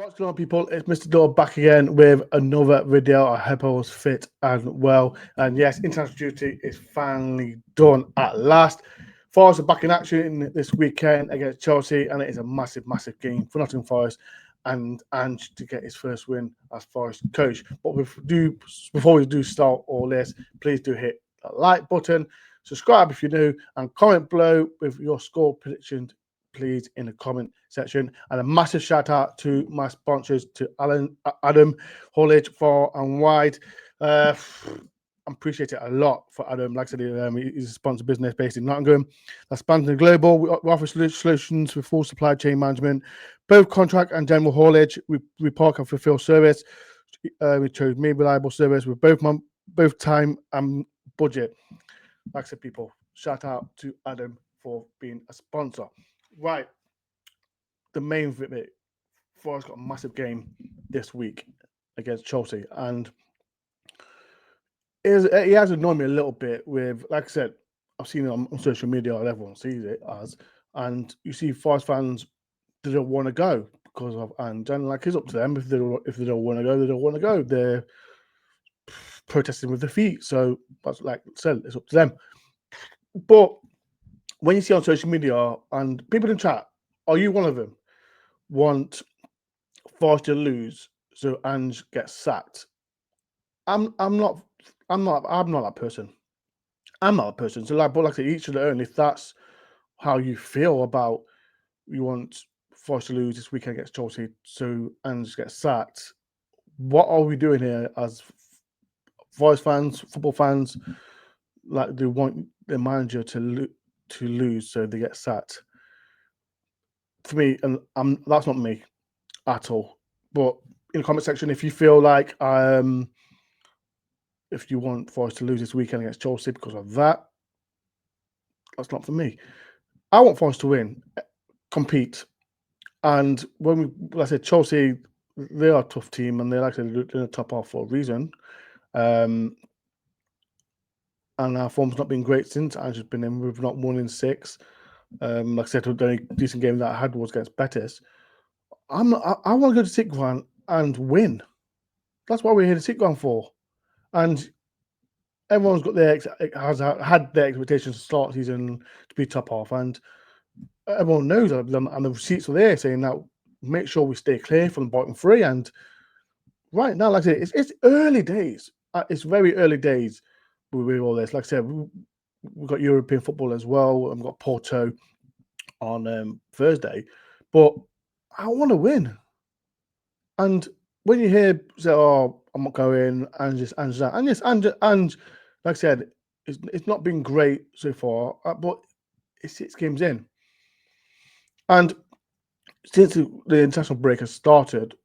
What's going on, people? It's Mr. Dore back again with another video. I hope I was fit and well. And yes, international duty is finally done at last. Forest are back in action this weekend against Chelsea, and it is a massive, massive game for Nottingham Forest and Ange to get his first win as Forest coach. But before we do start all this, please do hit that like button, subscribe if you're new, and comment below with your score predictions, please, in the comment section. And a massive shout out to my sponsors, to Adam Hollage, Far and Wide. I appreciate it a lot for Adam. Like I said, he's a sponsor business based in Nottingham. That's Spanton Global. We offer solutions with full supply chain management, both contract and general haulage. We park and fulfill service. We chose me reliable service with both time and budget. Like I said, people, shout out to Adam for being a sponsor. Right, the main bit. Forest got a massive game this week against Chelsea, and he has annoyed me a little bit with, like I said, I've seen it on social media, and everyone sees it as, and you see Forest fans, they don't want to go because of Ange, and like it's up to them. If they don't want to go, they don't want to go. They're protesting with their feet, so that's like I said, it's up to them. But when you see on social media and people in chat, are you one of them? Want Forest to lose so Ange gets sacked? I'm not that person. I'm not a person. So like I said, each of their own. If that's how you feel about you want Forest to lose this weekend against Chelsea so Ange gets sacked, what are we doing here as Forest fans, football fans? Like they want their manager to lose so they get sacked. For me, and that's not me at all. But in the comment section, if you feel like if you want Forest to lose this weekend against Chelsea because of that, that's not for me. I want Forest to win, compete, and like I said, Chelsea, they are a tough team, and they're actually in the top half for a reason. And our form's not been great since Ange has been in. We've not won in 6. Like I said, the only decent game that I had was against Betis. I want to go to Sitground and win. That's what we're here to Sitground for. And everyone's got has had their expectations to start season to be top half, and everyone knows them, and the receipts are there saying that make sure we stay clear from the bottom 3. And right now, like I said, it's early days. It's very early days with all this. Like I said, we've got European football as well, and we've got Porto on Thursday, but I want to win. And when you hear say, "Oh, I'm not going," and that, and yes, and like I said, it's not been great so far, but it's 6 games in, and since the international break has started,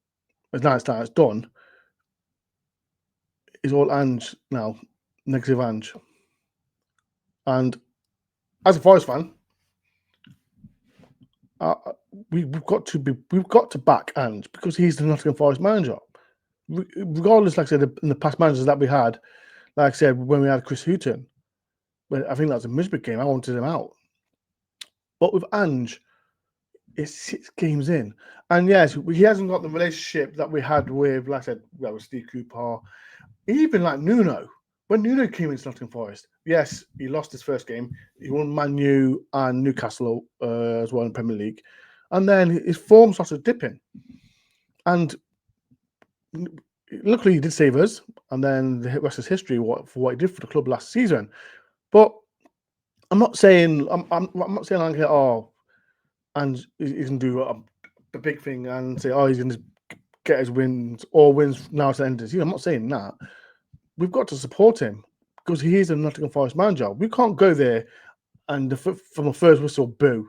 as now it's done, it's all Ange now, negative Ange, and as a Forest fan, we've got to back Ange because he's the Nottingham Forest manager. Regardless, like I said, in the past managers that we had, like I said, when we had Chris Hughton, I think that was a miserable game. I wanted him out. But with Ange, it's 6 games in. And yes, he hasn't got the relationship that we had with, like I said, with Steve Cooper, even like Nuno. When Nuno came into Nottingham Forest, yes, he lost his first game. He won Man U and Newcastle as well in the Premier League. And then his form started dipping. And luckily, he did save us, and then the rest is history for what he did for the club last season. But I'm not saying I'm not saying I'm here, and he can do a big thing and say, he's going to get his wins now to the end of the season. I'm not saying that. We've got to support him because he is a Nottingham Forest manager. We can't go there and from the first whistle, boo.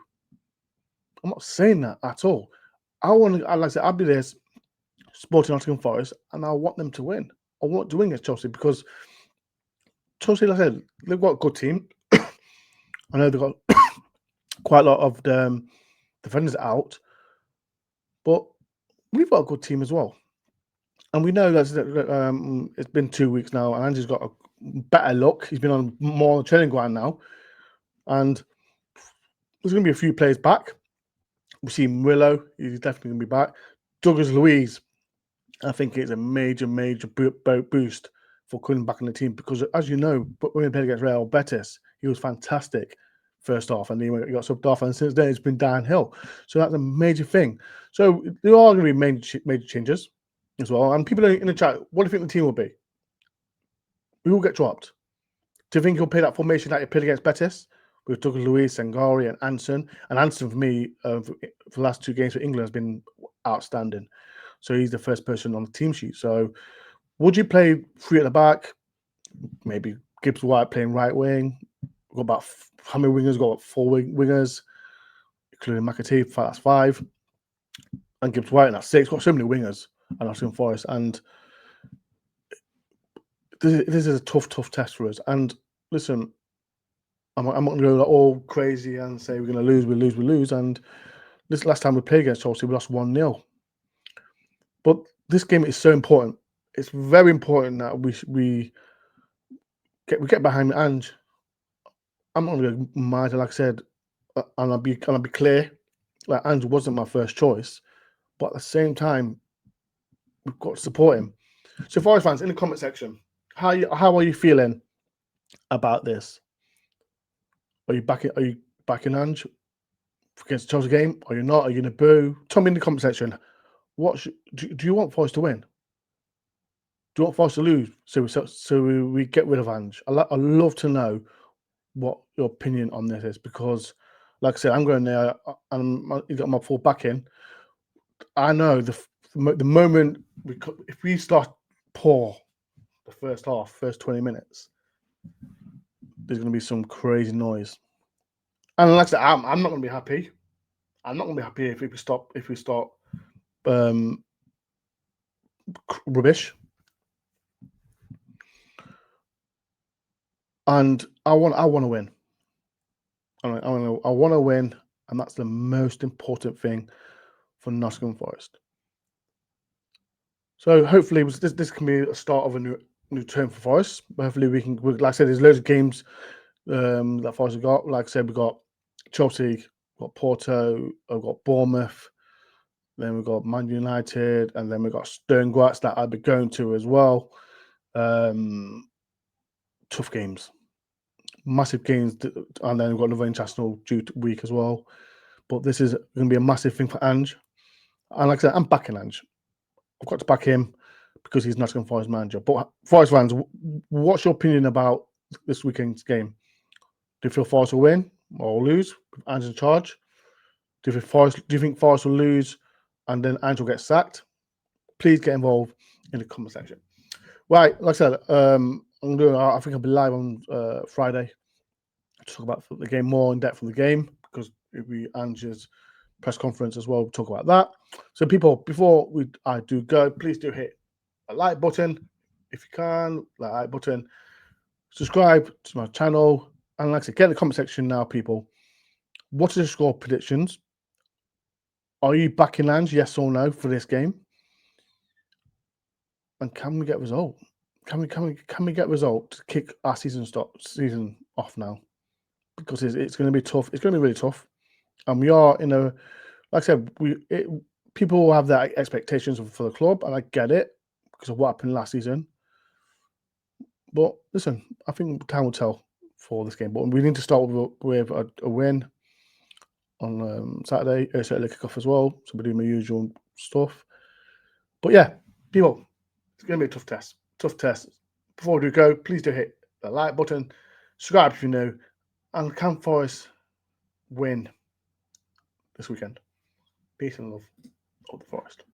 I'm not saying that at all. Like I said, I'll be there supporting Nottingham Forest, and I want them to win. I want to win against Chelsea because Chelsea, like I said, they've got a good team. I know they've got quite a lot of defenders out, but we've got a good team as well. And we know that it's been 2 weeks now, and Ange's got a better look. He's been on more on the training ground now, and there's going to be a few players back. We see Murillo; he's definitely going to be back. Douglas Luiz, I think it's a major boost for coming back in the team because, as you know, when he played against Real Betis, he was fantastic first off, and then he got subbed off, and since then it's been downhill. So that's a major thing. So there are going to be major changes as well. And people in the chat, what do you think the team will be? Who will get dropped? Do you think he'll play that formation that he played against Betis with Douglas Luiz, Sangari, and Anson? And Anson, for me, for the last 2 games for England, has been outstanding. So he's the first person on the team sheet. So would you play 3 at the back? Maybe Gibbs White playing right wing. We've got about how many wingers? We've got 4 wingers, including McAtee. That's 5. And Gibbs White, and that's 6. We've got so many wingers at Nottingham Forest. And this is a tough test for us. And listen, I'm not going to go all crazy and say we're going to lose, we lose. And this last time we played against Chelsea, we lost 1-0. But this game is so important. It's very important that we get behind Ange. I'm not going to go mad, like I said, and I'll be clear. Like Ange wasn't my first choice, but at the same time, we've got to support him. So, Forest fans, in the comment section, how are you feeling about this? Are you backing Ange against the Chelsea game? Are you not? Are you going to boo? Tell me in the comment section. Do you want Forest to win? Do you want Forest to lose so we get rid of Ange? I'd love to know what your opinion on this is because, like I said, I'm going there and you got my full backing. I know the moment if we start poor the first half, first 20 minutes, there's going to be some crazy noise. And like I said, I'm not going to be happy. I'm not going to be happy if we start rubbish. And I want to win. I want to win, and that's the most important thing for Nottingham Forest. So hopefully this can be a start of a new term for Forest. Hopefully we can. Like I said, there's loads of games that Forest have got. Like I said, we've got Chelsea, we've got Porto, we've got Bournemouth, then we've got Man United, and then we've got Stern Graz that I'll be going to as well. Tough games. Massive games, and then we've got another international week as well. But this is going to be a massive thing for Ange. And like I said, I'm backing Ange. I've got to back him because he's Nottingham Forest manager. But Forest fans, what's your opinion about this weekend's game? Do you feel Forest will win or lose with Ange in charge? Do you think Forest will lose and then Ange will get sacked? Please get involved in the comment section. Right, like I said, I think I'll be live on Friday to talk about the game more in depth from the game because it'll be Ange's press conference as well. We'll talk about that. So, people, before I do go, please do hit a like button if you can. Like button, subscribe to my channel, and like I said, get in the comment section now, people. What are the score predictions? Are you backing Ange, yes or no, for this game? And can we get a result? Can we get a result to kick our season off now? Because it's going to be tough. It's going to be really tough, and we are in a, like I said, people have their expectations for the club, and I get it because of what happened last season. But listen, I think time will tell for this game. But we need to start with a win on Saturday, Saturday kickoff as well. So we're doing my usual stuff. But yeah, people, it's going to be a tough test. Tough test. Before we go, please do hit the like button, subscribe if you know, and can Forest win this weekend? Peace and love of the Forest.